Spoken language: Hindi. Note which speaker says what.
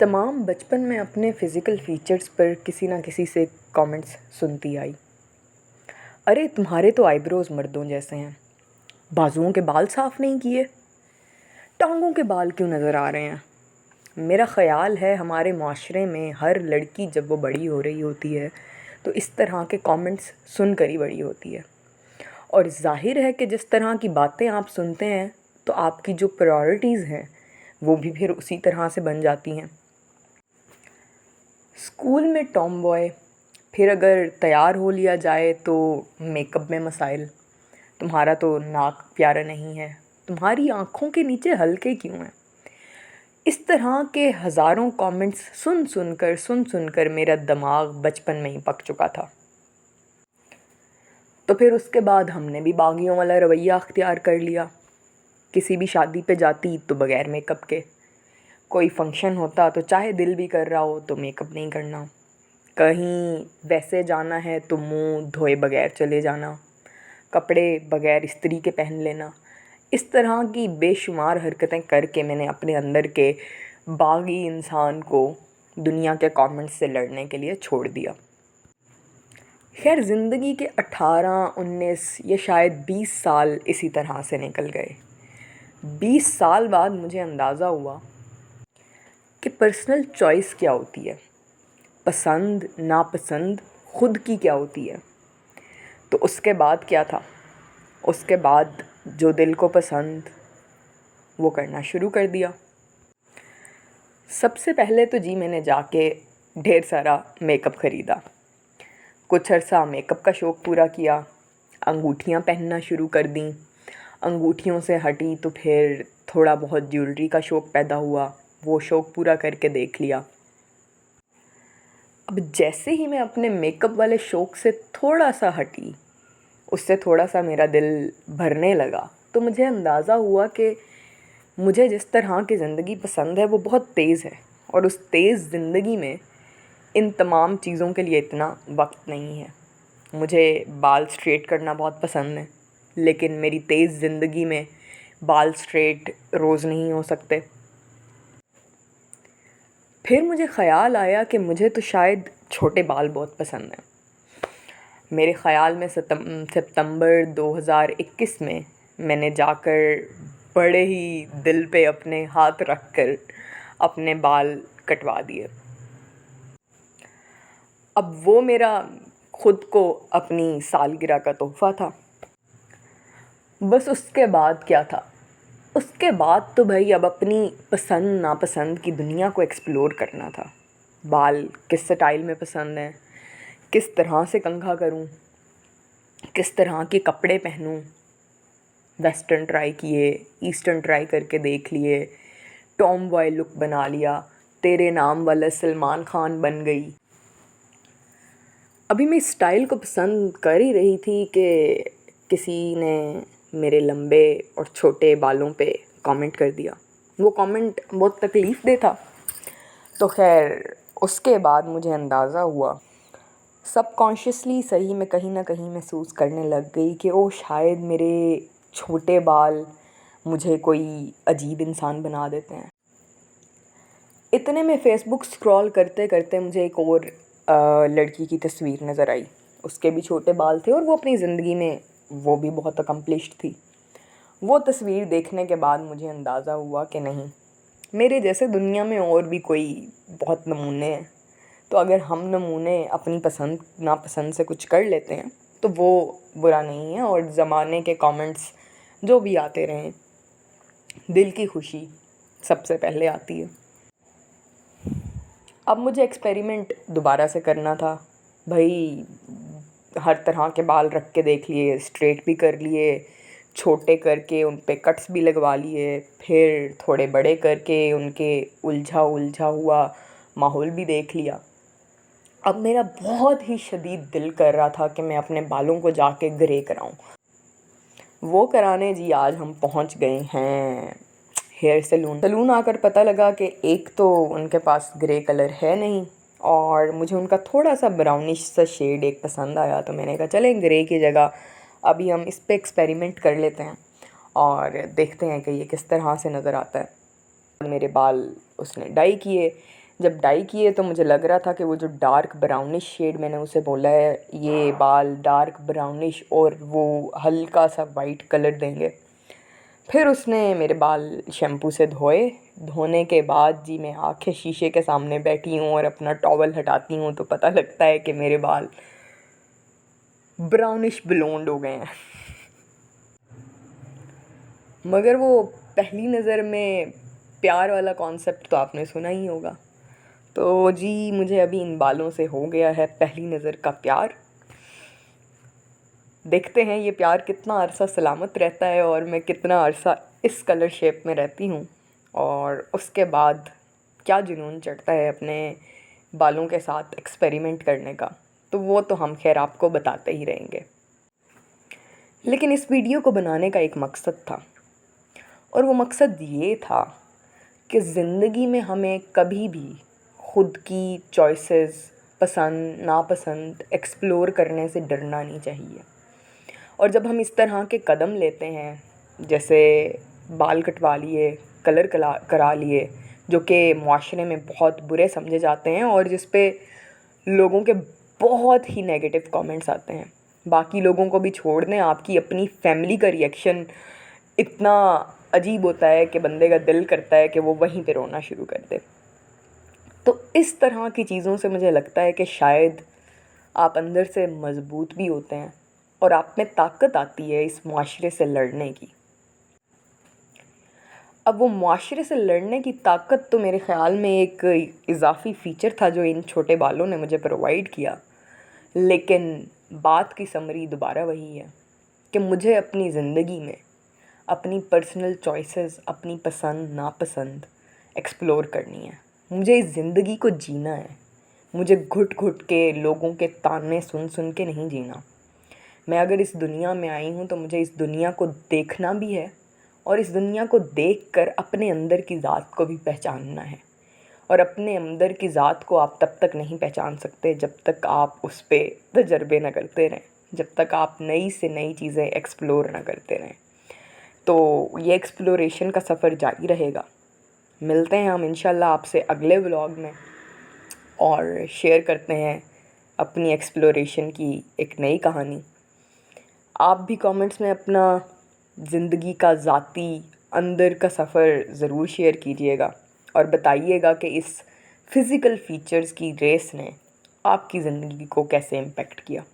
Speaker 1: तमाम बचपन में अपने फ़िज़िकल फ़ीचर्स पर किसी ना किसी से कमेंट्स सुनती आई। अरे तुम्हारे तो आईब्रोज़ मर्दों जैसे हैं, बाजुओं के बाल साफ़ नहीं किए, टांगों के बाल क्यों नज़र आ रहे हैं। मेरा ख़याल है हमारे माशरे में हर लड़की जब वो बड़ी हो रही होती है तो इस तरह के कमेंट्स सुन कर ही बड़ी होती है। और ज़ाहिर है कि जिस तरह की बातें आप सुनते हैं तो आपकी जो प्रायोरिटीज़ हैं वो भी फिर उसी तरह से बन जाती हैं। स्कूल में टॉम बॉय, फिर अगर तैयार हो लिया जाए तो मेकअप में मसाइल, तुम्हारा तो नाक प्यारा नहीं है, तुम्हारी आँखों के नीचे हल्के क्यों हैं। इस तरह के हज़ारों कमेंट्स सुन सुनकर मेरा दिमाग बचपन में ही पक चुका था। तो फिर उसके बाद हमने भी बागियों वाला रवैया अख्तियार कर लिया। किसी भी शादी पे जाती तो बग़ैर मेकअप के, कोई फंक्शन होता तो चाहे दिल भी कर रहा हो तो मेकअप नहीं करना, कहीं वैसे जाना है तो मुंह धोए बगैर चले जाना, कपड़े बगैर इस्त्री के पहन लेना। इस तरह की बेशुमार हरकतें करके मैंने अपने अंदर के बागी इंसान को दुनिया के कमेंट्स से लड़ने के लिए छोड़ दिया। खैर ज़िंदगी के 18, 19 या शायद 20 साल इसी तरह से निकल गए। 20 साल बाद मुझे अंदाज़ा हुआ कि पर्सनल चॉइस क्या होती है, पसंद नापसंद खुद की क्या होती है। तो उसके बाद क्या था, उसके बाद जो दिल को पसंद वो करना शुरू कर दिया। सबसे पहले तो जी मैंने जाके ढेर सारा मेकअप ख़रीदा, कुछ अर्सा मेकअप का शौक़ पूरा किया, अंगूठियाँ पहनना शुरू कर दी, अंगूठियों से हटी तो फिर थोड़ा बहुत ज्वेलरी का शौक़ पैदा हुआ, वो शौक़ पूरा करके देख लिया। अब जैसे ही मैं अपने मेकअप वाले शौक़ से थोड़ा सा हटी, उससे थोड़ा सा मेरा दिल भरने लगा, तो मुझे अंदाज़ा हुआ कि मुझे जिस तरह की ज़िंदगी पसंद है वो बहुत तेज़ है, और उस तेज़ ज़िंदगी में इन तमाम चीज़ों के लिए इतना वक्त नहीं है। मुझे बाल स्ट्रेट करना बहुत पसंद है, लेकिन मेरी तेज़ ज़िंदगी में बाल स्ट्रेट रोज़ नहीं हो सकते। फिर मुझे ख़याल आया कि मुझे तो शायद छोटे बाल बहुत पसंद हैं। मेरे ख़याल में सितंबर 2021 में मैंने जाकर बड़े ही दिल पे अपने हाथ रख कर अपने बाल कटवा दिए। अब वो मेरा ख़ुद को अपनी सालगिरह का तोहफ़ा था। बस उसके बाद क्या था, उसके बाद तो भाई अब अपनी पसंद नापसंद की दुनिया को एक्सप्लोर करना था। बाल किस स्टाइल में पसंद हैं, किस तरह से कंघा करूं, किस तरह के कपड़े पहनूं, वेस्टर्न ट्राई किए, ईस्टर्न ट्राई करके देख लिए, टॉम बॉय लुक बना लिया, तेरे नाम वाला सलमान खान बन गई। अभी मैं स्टाइल को पसंद कर ही रही थी कि किसी ने मेरे लंबे और छोटे बालों पे कमेंट कर दिया। वो कमेंट बहुत तकलीफ़ दे था। तो खैर उसके बाद मुझे अंदाज़ा हुआ, सबकॉन्शियसली सही में कहीं ना कहीं महसूस करने लग गई कि ओ शायद मेरे छोटे बाल मुझे कोई अजीब इंसान बना देते हैं। इतने में फ़ेसबुक स्क्रॉल करते करते मुझे एक और लड़की की तस्वीर नज़र आई। उसके भी छोटे बाल थे और वो अपनी ज़िंदगी में वो भी बहुत अकम्प्लिश्ड थी। वो तस्वीर देखने के बाद मुझे अंदाज़ा हुआ कि नहीं, मेरे जैसे दुनिया में और भी कोई बहुत नमूने हैं। तो अगर हम नमूने अपनी पसंद नापसंद से कुछ कर लेते हैं तो वो बुरा नहीं है, और ज़माने के कमेंट्स जो भी आते रहें, दिल की खुशी सबसे पहले आती है। अब मुझे एक्सपेरिमेंट दोबारा से करना था भाई। हर तरह के बाल रख के देख लिए, स्ट्रेट भी कर लिए, छोटे करके उन पे कट्स भी लगवा लिए, फिर थोड़े बड़े करके उनके उलझा हुआ माहौल भी देख लिया। अब मेरा बहुत ही शदीद दिल कर रहा था कि मैं अपने बालों को जाके ग्रे कराऊं। वो कराने जी आज हम पहुंच गए हैं हेयर सलून आकर पता लगा कि एक तो उनके पास ग्रे कलर है नहीं, और मुझे उनका थोड़ा सा ब्राउनिश सा शेड एक पसंद आया। तो मैंने कहा चलें ग्रे की जगह अभी हम इस पे एक्सपेरिमेंट कर लेते हैं और देखते हैं कि ये किस तरह से नज़र आता है। मेरे बाल उसने डाई किए, जब डाई किए तो मुझे लग रहा था कि वो जो डार्क ब्राउनिश शेड मैंने उसे बोला है ये बाल डार्क ब्राउनिश और वो हल्का सा वाइट कलर देंगे। फिर उसने मेरे बाल शैम्पू से धोए। धोने के बाद जी मैं आंखें शीशे के सामने बैठी हूँ और अपना टॉवल हटाती हूँ तो पता लगता है कि मेरे बाल ब्राउनिश ब्लोंड हो गए हैं। मगर वो पहली नज़र में प्यार वाला कॉन्सेप्ट तो आपने सुना ही होगा। तो जी मुझे अभी इन बालों से हो गया है पहली नज़र का प्यार। देखते हैं ये प्यार कितना अरसा सलामत रहता है और मैं कितना अरसा इस कलर शेप में रहती हूँ, और उसके बाद क्या जुनून चढ़ता है अपने बालों के साथ एक्सपेरिमेंट करने का, तो वो तो हम खैर आपको बताते ही रहेंगे। लेकिन इस वीडियो को बनाने का एक मकसद था, और वो मकसद ये था कि ज़िंदगी में हमें कभी भी ख़ुद की चॉइसेस पसंद नापसंद एक्सप्लोर करने से डरना नहीं चाहिए। और जब हम इस तरह के कदम लेते हैं, जैसे बाल कटवा लिए, कलर करा लिए, जो कि मुआशरे में बहुत बुरे समझे जाते हैं और जिस पे लोगों के बहुत ही नेगेटिव कमेंट्स आते हैं, बाकी लोगों को भी छोड़ दें, आपकी अपनी फैमिली का रिएक्शन इतना अजीब होता है कि बंदे का दिल करता है कि वो वहीं पे रोना शुरू कर दे। तो इस तरह की चीज़ों से मुझे लगता है कि शायद आप अंदर से मज़बूत भी होते हैं और आप में ताकत आती है इस मुआशरे से लड़ने की। अब वो मुआशरे से लड़ने की ताकत तो मेरे ख़्याल में एक इजाफ़ी फ़ीचर था जो इन छोटे बालों ने मुझे प्रोवाइड किया, लेकिन बात की समरी दोबारा वही है कि मुझे अपनी ज़िंदगी में अपनी पर्सनल चॉइसेस, अपनी पसंद नापसंद एक्सप्लोर करनी है। मुझे इस ज़िंदगी को जीना है। मुझे घुट घुट के लोगों के ताने सुन सुन के नहीं जीना। मैं अगर इस दुनिया में आई हूँ तो मुझे इस दुनिया को देखना भी है, और इस दुनिया को देखकर अपने अंदर की ज़ात को भी पहचानना है। और अपने अंदर की ज़ात को आप तब तक नहीं पहचान सकते जब तक आप उस पर तजर्बे न करते रहें, जब तक आप नई से नई चीज़ें एक्सप्लोर ना करते रहें। तो ये एक्सप्लोरेशन का सफ़र जारी रहेगा। मिलते हैं हम इंशाल्लाह आपसे अगले व्लॉग में, और शेयर करते हैं अपनी एक्सप्लोरेशन की एक नई कहानी। आप भी कमेंट्स में अपना ज़िंदगी का ज़ाती अंदर का सफ़र ज़रूर शेयर कीजिएगा और बताइएगा कि इस फ़िज़िकल फ़ीचर्स की रेस ने आपकी ज़िंदगी को कैसे इम्पेक्ट किया।